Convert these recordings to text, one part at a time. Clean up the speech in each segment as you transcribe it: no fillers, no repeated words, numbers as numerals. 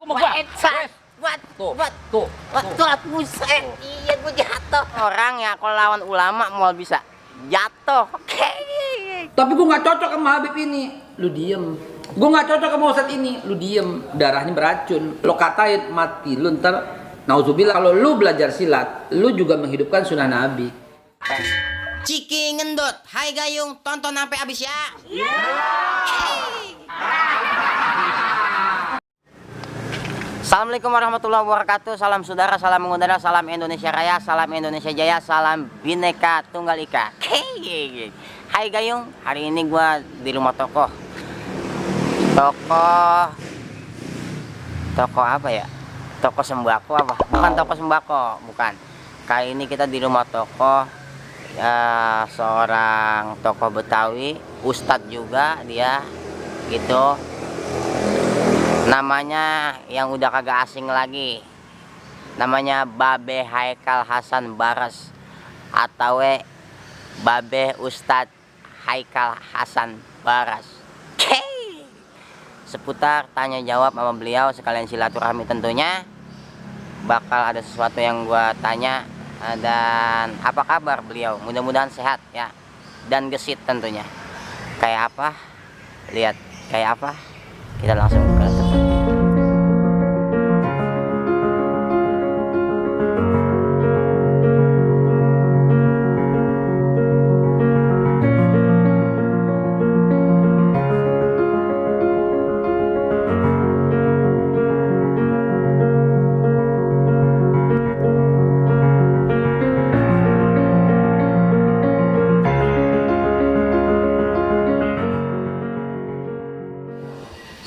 Buset. Iya gue jatuh. Orang ya kalau lawan ulama mau bisa jatuh. Tapi gue nggak cocok sama Habib ini. Lu diem. Gue nggak cocok sama Ustadz ini. Lu diem. Darahnya beracun. Lo katain mati. Lu ntar nauzubillah. Kalau lu belajar silat, lu juga menghidupkan sunnah Nabi. Ciki ngendut. Hai Gayung, tonton sampai habis ya. Assalamualaikum warahmatullahi wabarakatuh. Salam saudara, salam mengudara, salam Indonesia Raya, salam Indonesia Jaya, salam Bhinneka Tunggal Ika. Hai Gayung, hari ini gua di rumah toko apa ya? Toko sembako apa? Bukan toko sembako, bukan. Kali ini kita di rumah toko ya, seorang tokoh Betawi, Ustadz juga dia gitu. Namanya yang udah kagak asing lagi, namanya Babe Haikal Hasan Baras atau Babe Ustadz Haikal Hasan Baras. Seputar tanya jawab sama beliau sekalian silaturahmi, tentunya bakal ada sesuatu yang gua tanya dan apa kabar beliau, mudah-mudahan sehat ya dan gesit tentunya. Kayak apa, lihat kayak apa, kita langsung ke tempat.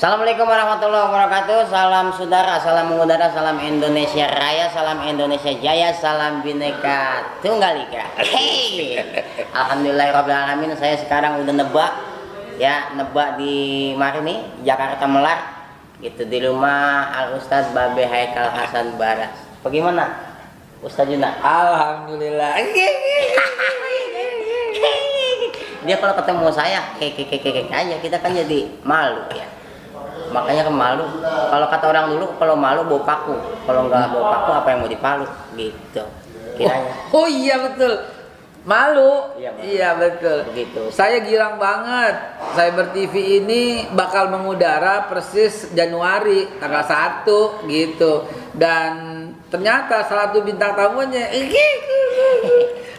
Assalamualaikum warahmatullahi wabarakatuh. Salam saudara, salam mengudara, salam Indonesia Raya, salam Indonesia Jaya, salam Bhinneka Tunggal Ika. Alhamdulillahirabbil alamin. Saya sekarang udah nebak ya, nebak di mari nih Jakarta Melar gitu, di rumah Al Ustadz Babe Haikal Hasan Baras. Bagaimana Ustadz Juna? Alhamdulillah. Dia kalau ketemu saya kek aja, kita kan jadi malu ya. Makanya malu. Kalau kata orang dulu, kalau malu bawa paku. Kalau nggak bawa paku, apa yang mau dipalu gitu kiranya. Oh iya betul. Malu. Iya betul. Begitu. Saya girang banget. Cyber TV ini bakal mengudara persis Januari tanggal 1 gitu. Dan ternyata salah satu bintang tamunya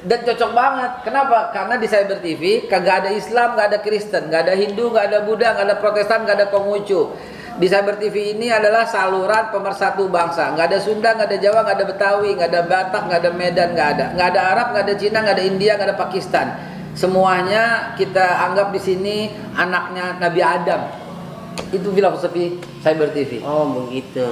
dan cocok banget. Kenapa? Karena di Cyber TV kagak ada Islam, gak ada Kristen, gak ada Hindu, gak ada Buddha, gak ada Protestan, gak ada Konghucu. Di Cyber TV ini adalah saluran pemersatu bangsa. Gak ada Sunda, gak ada Jawa, gak ada Betawi, gak ada Batak, gak ada Medan, gak ada. Gak ada Arab, gak ada Cina, gak ada India, gak ada Pakistan. Semuanya kita anggap di sini anaknya Nabi Adam. Itu filosofi Cyber TV. Oh begitu.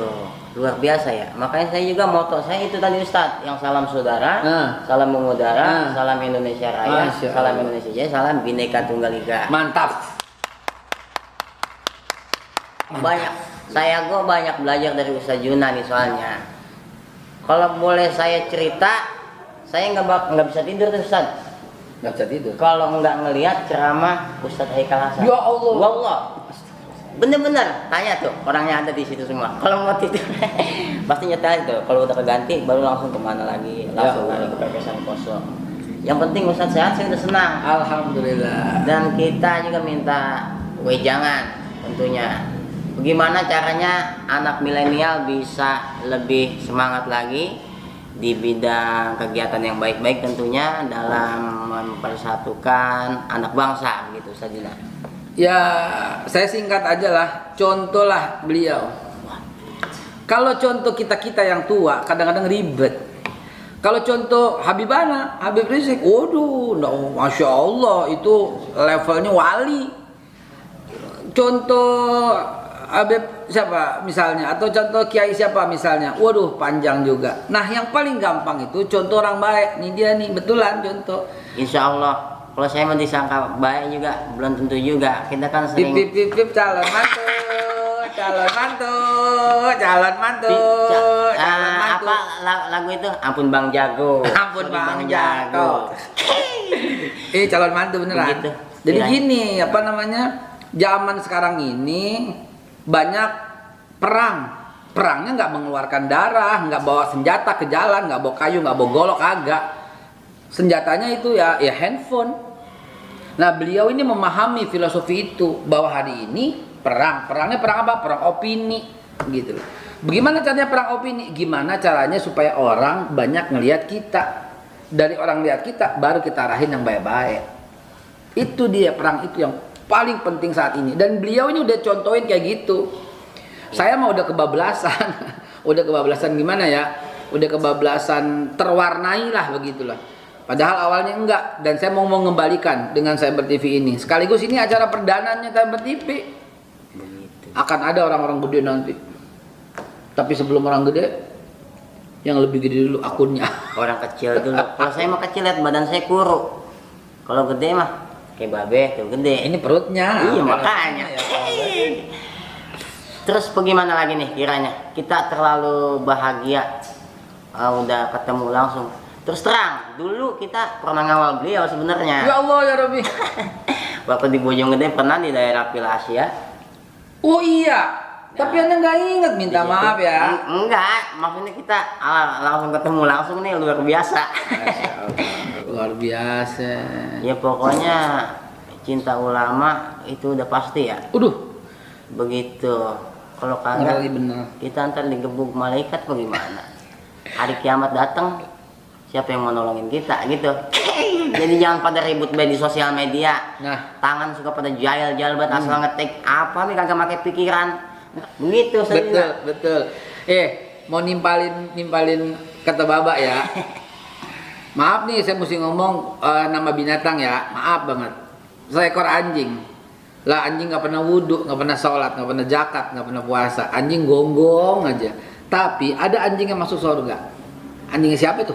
Luar biasa ya. Makanya saya juga moto saya itu tadi Ustadz, yang salam saudara, salam mengudara, salam Indonesia Raya, salam Indonesia Jaya, salam Bhinneka Tunggal Ika. Mantap. Saya banyak belajar dari Ustadz Juna nih soalnya. Kalau boleh saya cerita, saya nggak bisa tidur tuh Ustadz. Nggak bisa tidur. Kalau nggak ngelihat ceramah Ustadz Haikal Hasan. Ya Allah. Wallah. Bener-bener, tanya tuh orangnya ada di situ semua. Kalau mau tidur pasti nyetel itu. Kalau udah keganti baru langsung kemana lagi, langsung lari ke pepesan kosong. Yang penting Ustadz sehat, saya udah senang. Alhamdulillah. Dan kita juga minta wejangan tentunya. Bagaimana caranya anak milenial bisa lebih semangat lagi di bidang kegiatan yang baik-baik tentunya dalam mempersatukan anak bangsa gitu saja. Ya, saya singkat aja lah, contoh lah beliau. Kalau contoh kita-kita yang tua, kadang-kadang ribet. Kalau contoh Habib Rizik, waduh, Masya Allah, itu levelnya wali. Contoh Habib siapa misalnya, atau contoh Kiai siapa misalnya, waduh, panjang juga. Nah, yang paling gampang itu contoh orang baik. Nih dia nih, betulan contoh. Insya Allah. Kalau saya mau disangka baik juga belum tentu juga. Kita kan sering calon mantu. Apa lagu itu? Ampun Bang Jago. Ampun Bang Jago. Calon mantu beneran. Begitu. Jadi gini, apa namanya? Zaman sekarang ini banyak perang perangnya nggak mengeluarkan darah, nggak bawa senjata ke jalan, nggak bawa kayu, nggak bawa golok, agak. Senjatanya itu ya handphone. Nah, beliau ini memahami filosofi itu bahwa hari ini perangnya perang apa? Perang opini, gitu loh. Bagaimana caranya perang opini? Gimana caranya supaya orang banyak ngelihat kita? Dari orang lihat kita, baru kita arahin yang baik-baik. Itu dia perang itu yang paling penting saat ini. Dan beliau ini udah contohin kayak gitu. Saya mah udah kebablasan. Udah kebablasan gimana ya? Udah kebablasan terwarnai lah begitulah. Padahal awalnya enggak. Dan saya mau mengembalikan dengan Cyber TV ini. Sekaligus ini acara perdananya Cyber TV. Akan ada orang-orang gede nanti. Tapi sebelum orang gede, yang lebih gede dulu akunnya. Orang kecil dulu. Kalau saya mah kecil, lihat badan saya kurus. Kalau gede mah kayak babe tuh gede. Ini perutnya. Iya makanya. Terus bagaimana lagi nih kiranya? Kita terlalu bahagia, udah ketemu langsung. Terus terang, dulu kita pernah ngawal beliau sebenarnya. Ya Allah ya Rabbi. Waktu di Bojonggede pernah di daerah Pilasia. Oh iya. Tapi Anda nggak inget, minta maaf ya. Enggak, maksudnya kita langsung ketemu langsung nih, luar biasa. Luar biasa. Ya pokoknya cinta ulama itu udah pasti ya. Begitu. Kalau kagak kita ntar digebuk malaikat bagaimana? Hari kiamat datang, siapa yang mau nolongin kita gitu. Jadi jangan pada ribut di sosial media. Nah, tangan suka pada jahil-jahil banget asal ngetik apa nih kagak pakai pikiran. Begitu saya. Betul. Mau nimpalin kata Baba ya. Maaf nih saya mesti ngomong nama binatang ya. Maaf banget. Seekor anjing. Lah anjing nggak pernah wudhu, nggak pernah sholat, nggak pernah zakat, nggak pernah puasa. Anjing gonggong aja. Tapi ada anjing yang masuk surga. Anjingnya siapa itu?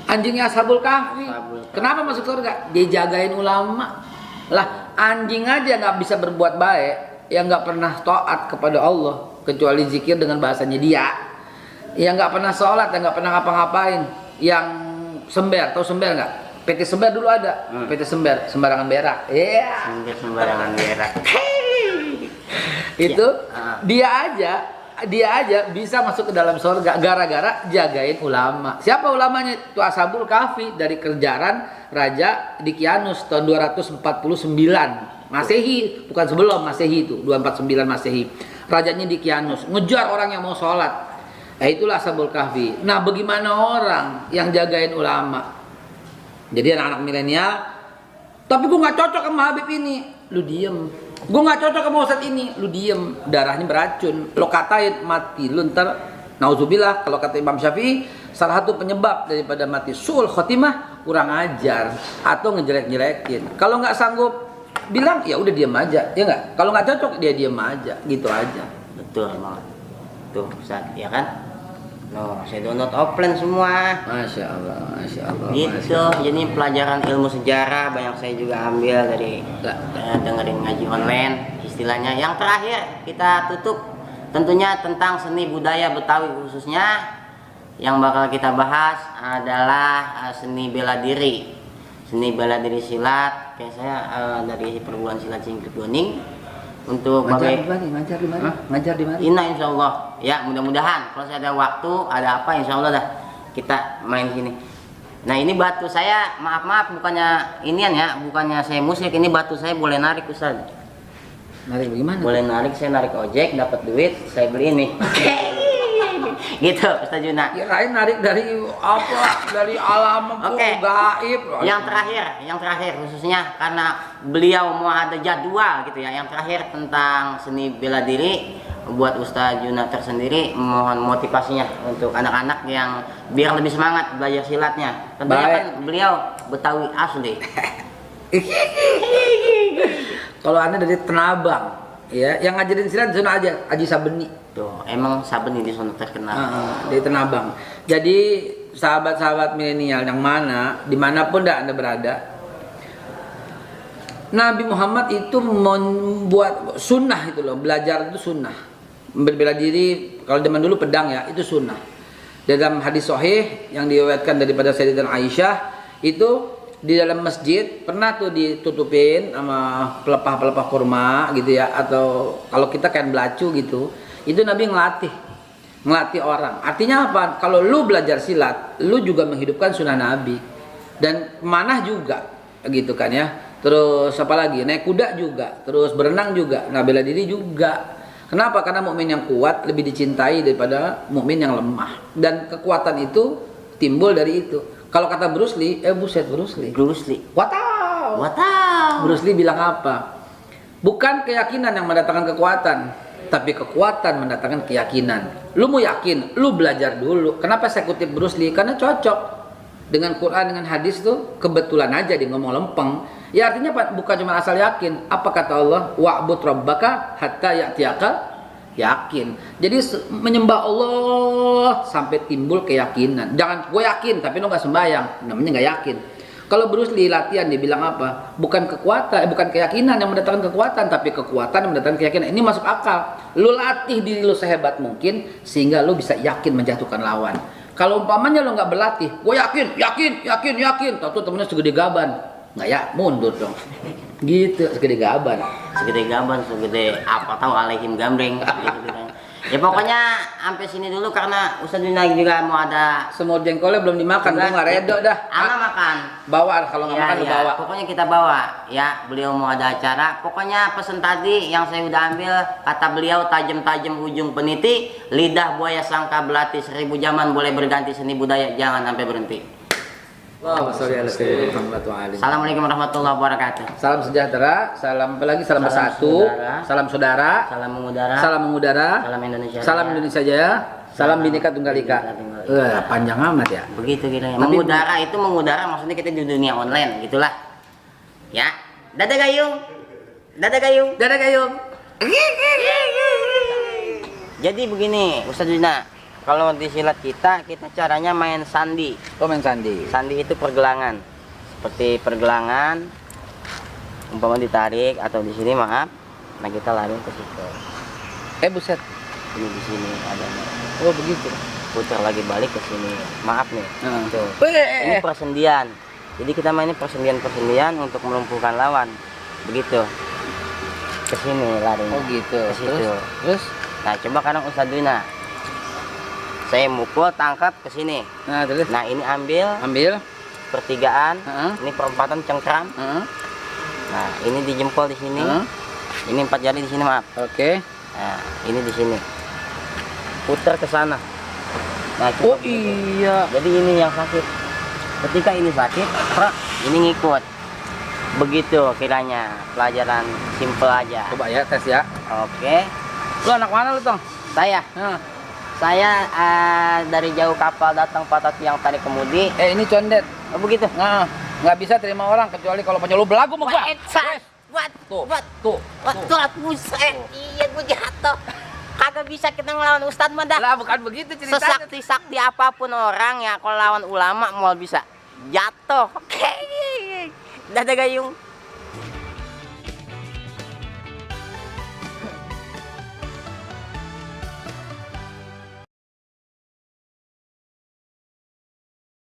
Anjingnya Ashabul Kahfi. Kenapa masuk surga? Dia jagain ulama. Lah anjing aja nggak bisa berbuat baik, yang nggak pernah taat kepada Allah kecuali zikir dengan bahasanya dia, yang nggak pernah sholat, yang nggak pernah ngapa-ngapain, yang sember, tahu sember nggak? PT Sember dulu ada. PT Sember, sembarangan berak. Iya. Sembarangan berak. Itu dia aja bisa masuk ke dalam surga gara-gara jagain ulama. Siapa ulamanya? Itu Ashabul Kahfi dari kerjaan Raja Dikianus tahun 249 Masehi, bukan sebelum Masehi itu, 249 Masehi. Rajanya Dikianus ngejar orang yang mau sholat. Nah itulah Ashabul Kahfi. Nah bagaimana orang yang jagain ulama? Jadi anak-anak milenial, tapi gue nggak cocok sama Habib ini, lu diem. Gue nggak cocok sama Ustadz ini, lu diem. Darahnya beracun, lo katain mati, lu ntar nauzubillah. Kalau kata Imam Syafi'i, salah satu penyebab daripada mati suul khotimah, kurang ajar atau ngejelek-jelekin. Kalau nggak sanggup bilang, ya udah diem aja, ya nggak. Kalau nggak cocok dia diem aja, gitu aja. Betul banget. Tuh Ustaz, ya kan? No, saya download offline semua. Masya Allah. Gitu, jadi pelajaran ilmu sejarah banyak saya juga ambil dari dengerin ngaji online. Istilahnya yang terakhir kita tutup tentunya tentang seni budaya Betawi khususnya. Yang bakal kita bahas adalah seni bela diri. Seni bela diri silat. Kayak saya dari perguruan silat Singkit Goning. Untuk ngajar di mana? Ngajar di mana? Ina insya Allah ya, mudah-mudahan kalau saya ada waktu ada apa insya Allah dah kita main sini. Nah ini batu saya maaf bukannya inian ya, bukannya saya musik, ini batu saya boleh narik Ustaz. Narik bagaimana? Boleh narik, saya narik ojek dapat duit saya beli ini. Gitu Ustaz Juna. Ya lain narik dari apa? Dari alam gaib. Yang terakhir khususnya karena beliau mau ada jadwal gitu ya. Yang terakhir tentang seni bela diri buat Ustaz Juna tersendiri, mohon motivasinya untuk anak-anak yang biar lebih semangat belajar silatnya. Tentunya kan beliau Betawi asli. Kalau Anda dari Tenabang, ya, yang ngajarin silat di sana aja, Haji Sabeni. Tuh, emang Sabeni di sana terkenal. Di Tenabang. Jadi sahabat-sahabat milenial yang mana, dimanapun Anda berada, Nabi Muhammad itu membuat sunnah itu loh, belajar itu sunnah. Berbela diri, kalau zaman dulu pedang ya, itu sunnah. Dalam hadis sahih yang diriwayatkan daripada Sayyidatina Aisyah, itu di dalam masjid pernah tuh ditutupin sama pelepah kurma gitu ya, atau kalau kita kain belacu gitu. Itu Nabi ngelatih ngelatih orang. Artinya apa? Kalau lu belajar silat, lu juga menghidupkan sunnah Nabi. Dan manah juga, gitu kan ya. Terus apa lagi? Naik kuda juga, terus berenang juga, nah bela diri juga. Kenapa? Karena mukmin yang kuat lebih dicintai daripada mukmin yang lemah. Dan kekuatan itu timbul dari itu. Kalau kata Bruce Lee, buset Bruce Lee. Bruce Lee. Watau. Watau. Bruce Lee bilang apa? Bukan keyakinan yang mendatangkan kekuatan, tapi kekuatan mendatangkan keyakinan. Lu mau yakin, lu belajar dulu. Kenapa saya kutip Bruce Lee? Karena cocok dengan Quran, dengan hadis tuh kebetulan aja dia ngomong lempeng. Ya artinya bukan cuma asal yakin. Apa kata Allah? Wa'bud rabbaka hatta ya'tiyaka yakin. Jadi menyembah Allah sampai timbul keyakinan. Jangan gue yakin tapi lo nggak sembahyang, namanya nggak yakin. Kalau Bruce Lee latihan dia bilang apa? Bukan kekuatan, bukan keyakinan yang mendatangkan kekuatan, tapi kekuatan yang mendatangkan keyakinan. Ini masuk akal. Lu latih diri lu sehebat mungkin sehingga lu bisa yakin menjatuhkan lawan. Kalau umpamanya lo nggak berlatih, gue yakin, tahu temennya segede gaban, nggak ya, mundur dong. Gitu, segede gaban. Segede apa tahu alaihim gambreng gitu. Ya pokoknya sampai sini dulu karena Ustaz Dina juga mau ada semur jengkolnya belum dimakan, gue nggak redo dah. Ana makan. Bawa, kalau nggak makan lu bawa. Pokoknya kita bawa ya, beliau mau ada acara. Pokoknya pesan tadi yang saya udah ambil, kata beliau tajam-tajam ujung peniti, lidah buaya sangka belati 1000 zaman boleh berganti seni budaya, jangan sampai berhenti. Assalamualaikum warahmatullahi wabarakatuh. Salam sejahtera, salam apalagi salam bersatu, salam saudara, salam mengudara, salam Indonesia, salam Indonesia Jaya, salam Bhinneka Tunggal Ika. Panjang amat ya. Begitu kiranya. Mengudara itu mengudara maksudnya kita di dunia online, gitulah. Ya, dadah gayung, dadah gayung, dadah gayung. Jadi begini, Ustaz Dina. Kalau di silat kita caranya main sandi. Oh, main sandi. Sandi itu pergelangan. Seperti pergelangan, umpama ditarik atau di sini maaf. Nah kita lari ke situ. Buset. Ini di sini ada. Oh begitu. Putar lagi balik ke sini. Maaf nih. Tuh. Ini persendian. Jadi kita main persendian untuk melumpuhkan lawan. Begitu. Ke sini lari. Oh gitu. Ke situ. Terus? Nah coba kadang Ustaz Dina. Saya mukul, tangkap ke sini. Nah, terus? Nah, ini ambil pertigaan. Ini perempatan cengkram. Nah, ini di jempol di sini. Ini 4 jari di sini, maaf. Oke. Nah, ini di sini. Putar ke sana. Nah, oh iya. Jadi ini yang sakit. Ketika ini sakit, ini ngikut. Begitu kiranya. Pelajaran simple aja. Coba ya, tes ya. Oke. Lu anak mana lu, Tong? Saya. Saya dari jauh kapal datang patah tiang tarik kemudi. Ini condet. Oh begitu. Nah, nggak bisa terima orang kecuali kalau punya lu belagu sama gua. Tuh. Buset. Iya gua jatuh. Kagak bisa kita ngelawan Ustadz mah dah. Lah bukan begitu ceritanya. Sesakti-sakti apapun orang ya kalau lawan ulama mau bisa jatuh. Oke. Dadah gayung.